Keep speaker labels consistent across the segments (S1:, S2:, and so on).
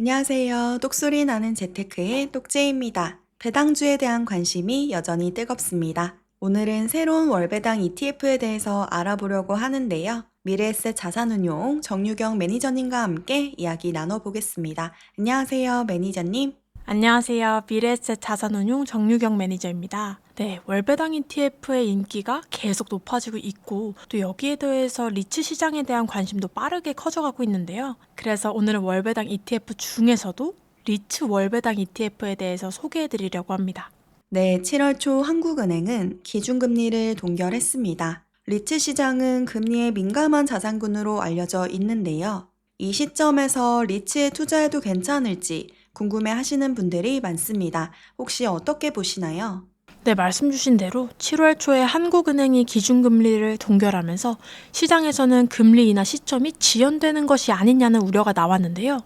S1: 안녕하세요. 똑소리 나는 재테크의 똑재입니다. 배당주에 대한 관심이 여전히 뜨겁습니다. 오늘은 새로운 월배당 ETF에 대해서 알아보려고 하는데요. 미래에셋 자산운용 정유경 매니저님과 함께 이야기 나눠보겠습니다. 안녕하세요, 매니저님.
S2: 안녕하세요. 미래에셋 자산운용 정유경 매니저입니다. 네, 월배당 ETF의 인기가 계속 높아지고 있고 또 여기에 더해서 리츠 시장에 대한 관심도 빠르게 커져가고 있는데요. 그래서 오늘은 월배당 ETF 중에서도 리츠 월배당 ETF에 대해서 소개해드리려고 합니다.
S1: 네, 7월 초 한국은행은 기준금리를 동결했습니다. 리츠 시장은 금리에 민감한 자산군으로 알려져 있는데요. 이 시점에서 리츠에 투자해도 괜찮을지 궁금해 하시는 분들이 많습니다. 혹시 어떻게 보시나요?
S2: 네, 말씀 주신 대로 7월 초에 한국은행이 기준금리를 동결하면서 시장에서는 금리 인하 시점이 지연되는 것이 아니냐는 우려가 나왔는데요.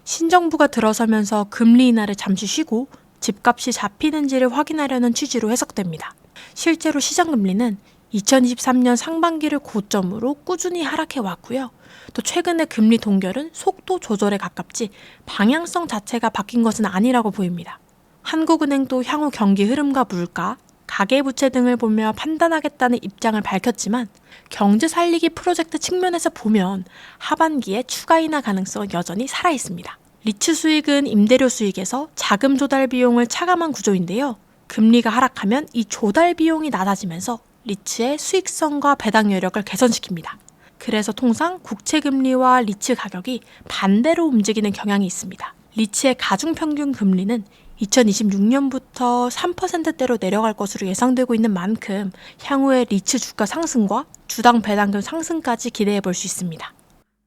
S2: 신정부가 들어서면서 금리 인하를 잠시 쉬고 집값이 잡히는지를 확인하려는 취지로 해석됩니다. 실제로 시장 금리는 2023년 상반기를 고점으로 꾸준히 하락해 왔고요. 또 최근의 금리 동결은 속도 조절에 가깝지 방향성 자체가 바뀐 것은 아니라고 보입니다. 한국은행도 향후 경기 흐름과 물가, 가계부채 등을 보며 판단하겠다는 입장을 밝혔지만 경제 살리기 프로젝트 측면에서 보면 하반기에 추가 인하 가능성은 여전히 살아 있습니다. 리츠 수익은 임대료 수익에서 자금 조달 비용을 차감한 구조인데요. 금리가 하락하면 이 조달 비용이 낮아지면서 리츠의 수익성과 배당 여력을 개선시킵니다. 그래서 통상 국채금리와 리츠 가격이 반대로 움직이는 경향이 있습니다. 리츠의 가중평균 금리는 2026년부터 3%대로 내려갈 것으로 예상되고 있는 만큼 향후에 리츠 주가 상승과 주당 배당금 상승까지 기대해 볼 수 있습니다.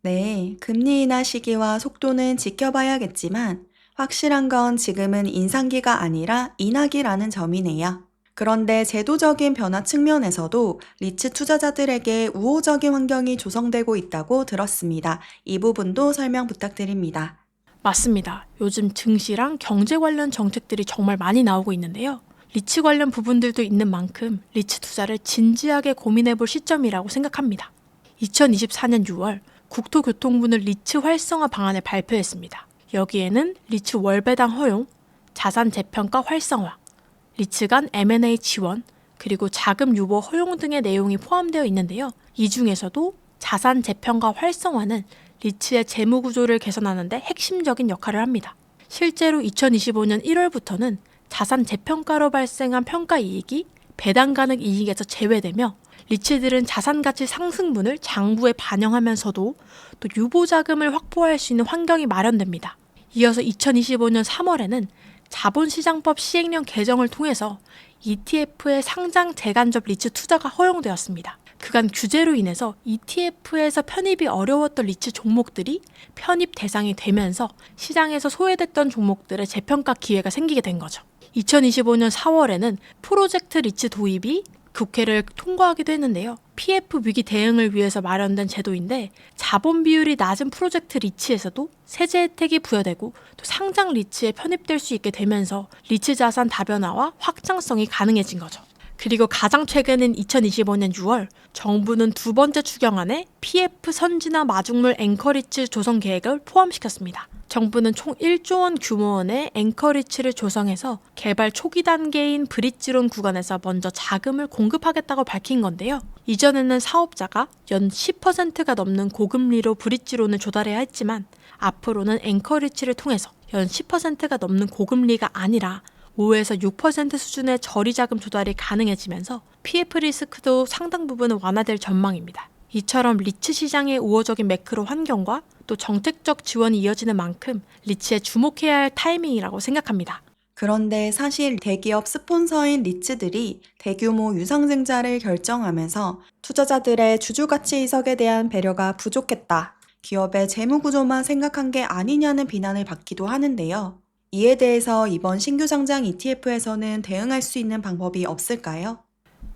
S1: 네, 금리 인하 시기와 속도는 지켜봐야겠지만 확실한 건 지금은 인상기가 아니라 인하기라는 점이네요. 그런데 제도적인 변화 측면에서도 리츠 투자자들에게 우호적인 환경이 조성되고 있다고 들었습니다. 이 부분도 설명 부탁드립니다.
S2: 맞습니다. 요즘 증시랑 경제 관련 정책들이 정말 많이 나오고 있는데요. 리츠 관련 부분들도 있는 만큼 리츠 투자를 진지하게 고민해 볼 시점이라고 생각합니다. 2024년 6월 국토교통부는 리츠 활성화 방안을 발표했습니다. 여기에는 리츠 월배당 허용, 자산 재평가 활성화, 리츠 간 M&A 지원, 그리고 자금 유보 허용 등의 내용이 포함되어 있는데요. 이 중에서도 자산 재평가 활성화는 리츠의 재무 구조를 개선하는 데 핵심적인 역할을 합니다. 실제로 2025년 1월부터는 자산 재평가로 발생한 평가 이익이 배당 가능 이익에서 제외되며 리츠들은 자산 가치 상승분을 장부에 반영하면서도 또 유보 자금을 확보할 수 있는 환경이 마련됩니다. 이어서 2025년 3월에는 자본시장법 시행령 개정을 통해서 ETF의 상장 재간접 리츠 투자가 허용되었습니다. 그간 규제로 인해서 ETF에서 편입이 어려웠던 리츠 종목들이 편입 대상이 되면서 시장에서 소외됐던 종목들의 재평가 기회가 생기게 된 거죠. 2025년 4월에는 프로젝트 리츠 도입이 국회를 통과하기도 했는데요. PF 위기 대응을 위해서 마련된 제도인데 자본 비율이 낮은 프로젝트 리츠에서도 세제 혜택이 부여되고 또 상장 리츠에 편입될 수 있게 되면서 리츠 자산 다변화와 확장성이 가능해진 거죠. 그리고 가장 최근인 2025년 6월 정부는 두 번째 추경안에 PF 선진화 마중물 앵커리츠 조성 계획을 포함시켰습니다. 정부는 총 1조 원 규모원의 앵커리츠를 조성해서 개발 초기 단계인 브릿지론 구간에서 먼저 자금을 공급하겠다고 밝힌 건데요. 이전에는 사업자가 연 10%가 넘는 고금리로 브릿지론을 조달해야 했지만 앞으로는 앵커리츠를 통해서 연 10%가 넘는 고금리가 아니라 5에서 6% 수준의 저리자금 조달이 가능해지면서 PF 리스크도 상당 부분은 완화될 전망입니다. 이처럼 리츠 시장의 우호적인 매크로 환경과 또 정책적 지원이 이어지는 만큼 리츠에 주목해야 할 타이밍이라고 생각합니다.
S1: 그런데 사실 대기업 스폰서인 리츠들이 대규모 유상증자를 결정하면서 투자자들의 주주가치 희석에 대한 배려가 부족했다. 기업의 재무 구조만 생각한 게 아니냐는 비난을 받기도 하는데요. 이에 대해서 이번 신규 상장 ETF에서는 대응할 수 있는 방법이 없을까요?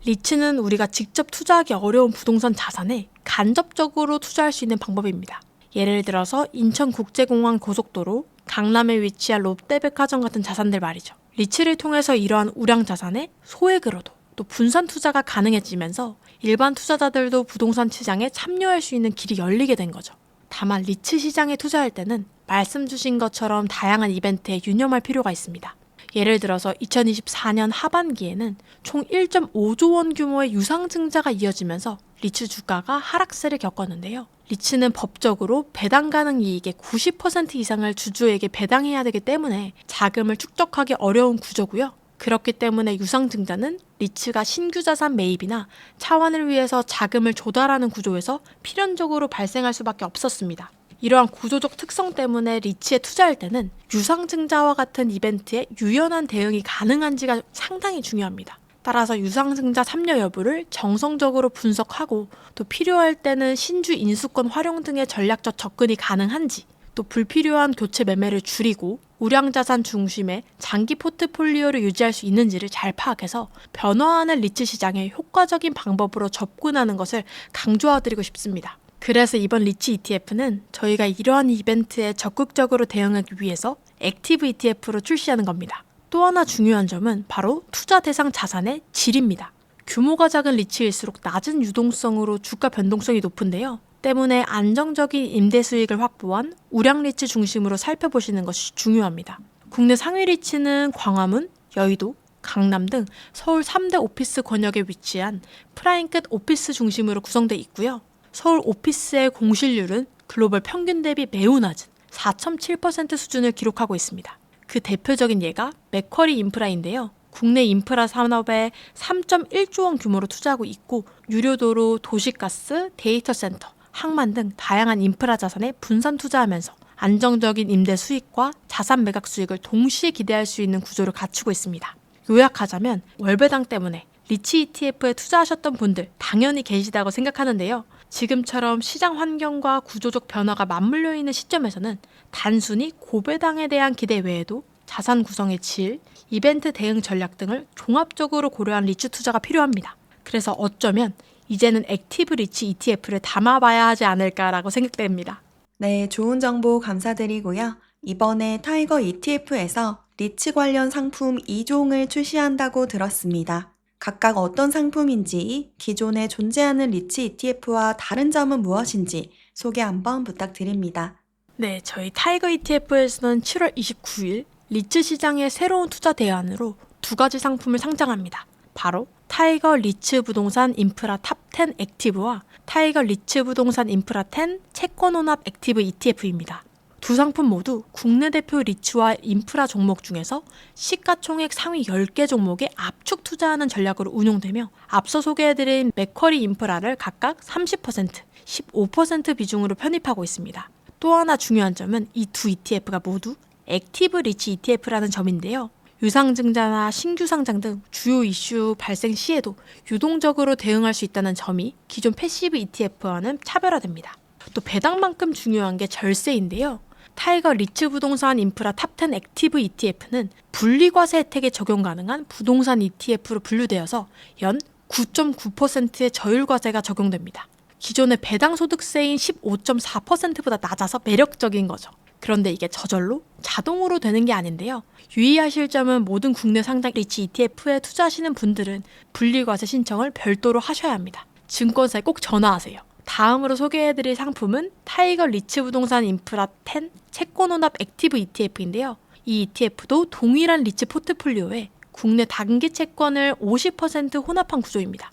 S2: 리츠는 우리가 직접 투자하기 어려운 부동산 자산에 간접적으로 투자할 수 있는 방법입니다. 예를 들어서 인천국제공항 고속도로, 강남에 위치한 롯데백화점 같은 자산들 말이죠. 리츠를 통해서 이러한 우량 자산에 소액으로도 또 분산 투자가 가능해지면서 일반 투자자들도 부동산 시장에 참여할 수 있는 길이 열리게 된 거죠. 다만 리츠 시장에 투자할 때는 말씀 주신 것처럼 다양한 이벤트에 유념할 필요가 있습니다. 예를 들어서 2024년 하반기에는 총 1.5조 원 규모의 유상증자가 이어지면서 리츠 주가가 하락세를 겪었는데요. 리츠는 법적으로 배당 가능 이익의 90% 이상을 주주에게 배당해야 되기 때문에 자금을 축적하기 어려운 구조고요. 그렇기 때문에 유상증자는 리츠가 신규 자산 매입이나 차환을 위해서 자금을 조달하는 구조에서 필연적으로 발생할 수밖에 없었습니다. 이러한 구조적 특성 때문에 리츠에 투자할 때는 유상증자와 같은 이벤트에 유연한 대응이 가능한지가 상당히 중요합니다. 따라서 유상증자 참여 여부를 정성적으로 분석하고 또 필요할 때는 신주 인수권 활용 등의 전략적 접근이 가능한지, 또 불필요한 교체 매매를 줄이고 우량자산 중심의 장기 포트폴리오를 유지할 수 있는지를 잘 파악해서 변화하는 리츠 시장에 효과적인 방법으로 접근하는 것을 강조해드리고 싶습니다. 그래서 이번 리츠 ETF는 저희가 이러한 이벤트에 적극적으로 대응하기 위해서 액티브 ETF로 출시하는 겁니다. 또 하나 중요한 점은 바로 투자 대상 자산의 질입니다. 규모가 작은 리츠일수록 낮은 유동성으로 주가 변동성이 높은데요. 때문에 안정적인 임대 수익을 확보한 우량 리츠 중심으로 살펴보시는 것이 중요합니다. 국내 상위 리츠는 광화문, 여의도, 강남 등 서울 3대 오피스 권역에 위치한 프라임급 오피스 중심으로 구성되어 있고요. 서울 오피스의 공실률은 글로벌 평균 대비 매우 낮은 4.7% 수준을 기록하고 있습니다. 그 대표적인 예가 맥쿼리 인프라인데요. 국내 인프라 산업에 3.1조 원 규모로 투자하고 있고 유료도로, 도시가스, 데이터 센터, 항만 등 다양한 인프라 자산에 분산 투자하면서 안정적인 임대 수익과 자산 매각 수익을 동시에 기대할 수 있는 구조를 갖추고 있습니다. 요약하자면 월배당 때문에 리츠 ETF에 투자하셨던 분들 당연히 계시다고 생각하는데요. 지금처럼 시장 환경과 구조적 변화가 맞물려 있는 시점에서는 단순히 고배당에 대한 기대 외에도 자산 구성의 질, 이벤트 대응 전략 등을 종합적으로 고려한 리츠 투자가 필요합니다. 그래서 어쩌면 이제는 액티브 리츠 ETF를 담아봐야 하지 않을까라고 생각됩니다.
S1: 네, 좋은 정보 감사드리고요. 이번에 타이거 ETF에서 리츠 관련 상품 2종을 출시한다고 들었습니다. 각각 어떤 상품인지, 기존에 존재하는 리츠 ETF와 다른 점은 무엇인지 소개 한번 부탁드립니다.
S2: 네, 저희 타이거 ETF에서는 7월 29일 리츠 시장의 새로운 투자 대안으로 두 가지 상품을 상장합니다. 바로 타이거 리츠 부동산 인프라 탑10 액티브와 타이거 리츠 부동산 인프라 10 채권 혼합 액티브 ETF입니다. 두 상품 모두 국내 대표 리츠와 인프라 종목 중에서 시가총액 상위 10개 종목에 압축 투자하는 전략으로 운용되며 앞서 소개해드린 맥쿼리 인프라를 각각 30%, 15% 비중으로 편입하고 있습니다. 또 하나 중요한 점은 이 두 ETF가 모두 액티브 리츠 ETF라는 점인데요. 유상증자나 신규 상장 등 주요 이슈 발생 시에도 유동적으로 대응할 수 있다는 점이 기존 패시브 ETF와는 차별화됩니다. 또 배당만큼 중요한 게 절세인데요. 타이거 리츠 부동산 인프라 탑10 액티브 ETF는 분리과세 혜택에 적용 가능한 부동산 ETF로 분류되어서 연 9.9%의 저율과세가 적용됩니다. 기존의 배당 소득세인 15.4%보다 낮아서 매력적인 거죠. 그런데 이게 저절로 자동으로 되는 게 아닌데요. 유의하실 점은 모든 국내 상장 리츠 ETF에 투자하시는 분들은 분리과세 신청을 별도로 하셔야 합니다. 증권사에 꼭 전화하세요. 다음으로 소개해드릴 상품은 타이거 리츠 부동산 인프라 10 채권 혼합 액티브 ETF인데요. 이 ETF도 동일한 리츠 포트폴리오에 국내 단기 채권을 50% 혼합한 구조입니다.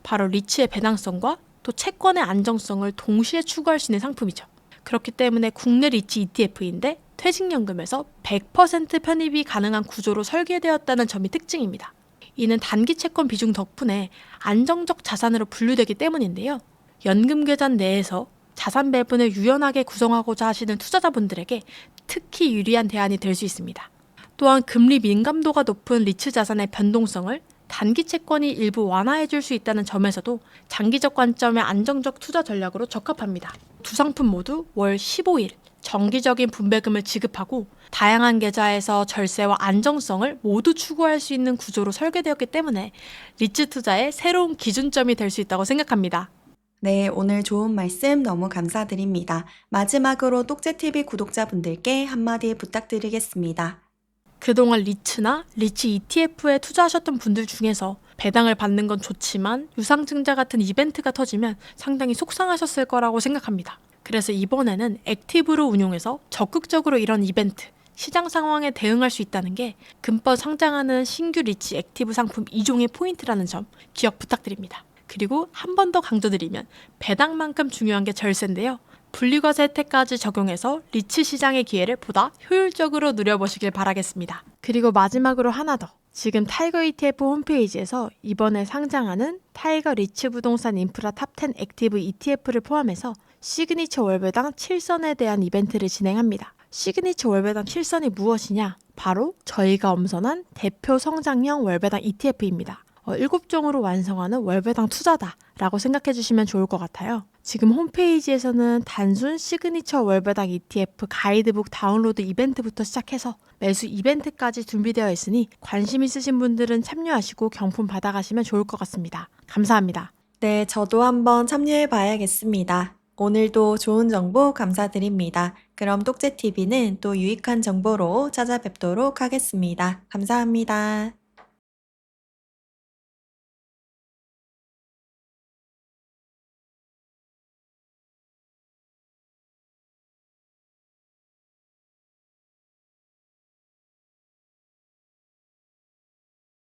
S2: 바로 리츠의 배당성과 또 채권의 안정성을 동시에 추구할 수 있는 상품이죠. 그렇기 때문에 국내 리츠 ETF인데 퇴직연금에서 100% 편입이 가능한 구조로 설계되었다는 점이 특징입니다. 이는 단기 채권 비중 덕분에 안정적 자산으로 분류되기 때문인데요. 연금 계좌 내에서 자산 배분을 유연하게 구성하고자 하시는 투자자분들에게 특히 유리한 대안이 될 수 있습니다. 또한 금리 민감도가 높은 리츠 자산의 변동성을 단기 채권이 일부 완화해 줄 수 있다는 점에서도 장기적 관점의 안정적 투자 전략으로 적합합니다. 두 상품 모두 월 15일 정기적인 분배금을 지급하고 다양한 계좌에서 절세와 안정성을 모두 추구할 수 있는 구조로 설계되었기 때문에 리츠 투자의 새로운 기준점이 될 수 있다고 생각합니다.
S1: 네, 오늘 좋은 말씀 너무 감사드립니다. 마지막으로 똑재TV 구독자분들께 한마디 부탁드리겠습니다.
S2: 그동안 리츠나 리츠 ETF에 투자하셨던 분들 중에서 배당을 받는 건 좋지만 유상증자 같은 이벤트가 터지면 상당히 속상하셨을 거라고 생각합니다. 그래서 이번에는 액티브로 운용해서 적극적으로 이런 이벤트, 시장 상황에 대응할 수 있다는 게 금번 상장하는 신규 리치 액티브 상품 2종의 포인트라는 점 기억 부탁드립니다. 그리고 한 번 더 강조드리면 배당만큼 중요한 게 절세인데요. 분리과세 혜택까지 적용해서 리츠 시장의 기회를 보다 효율적으로 누려보시길 바라겠습니다. 그리고 마지막으로 하나 더. 지금 타이거 ETF 홈페이지에서 이번에 상장하는 타이거 리츠 부동산 인프라 탑10 액티브 ETF를 포함해서 시그니처 월배당 7선에 대한 이벤트를 진행합니다. 시그니처 월배당 7선이 무엇이냐? 바로 저희가 엄선한 대표 성장형 월배당 ETF입니다. 7종으로 완성하는 월배당 투자다 라고 생각해 주시면 좋을 것 같아요. 지금 홈페이지에서는 단순 시그니처 월배당 ETF 가이드북 다운로드 이벤트부터 시작해서 매수 이벤트까지 준비되어 있으니 관심 있으신 분들은 참여하시고 경품 받아가시면 좋을 것 같습니다. 감사합니다.
S1: 네, 저도 한번 참여해 봐야겠습니다. 오늘도 좋은 정보 감사드립니다. 그럼 똑재TV는 또 유익한 정보로 찾아뵙도록 하겠습니다. 감사합니다.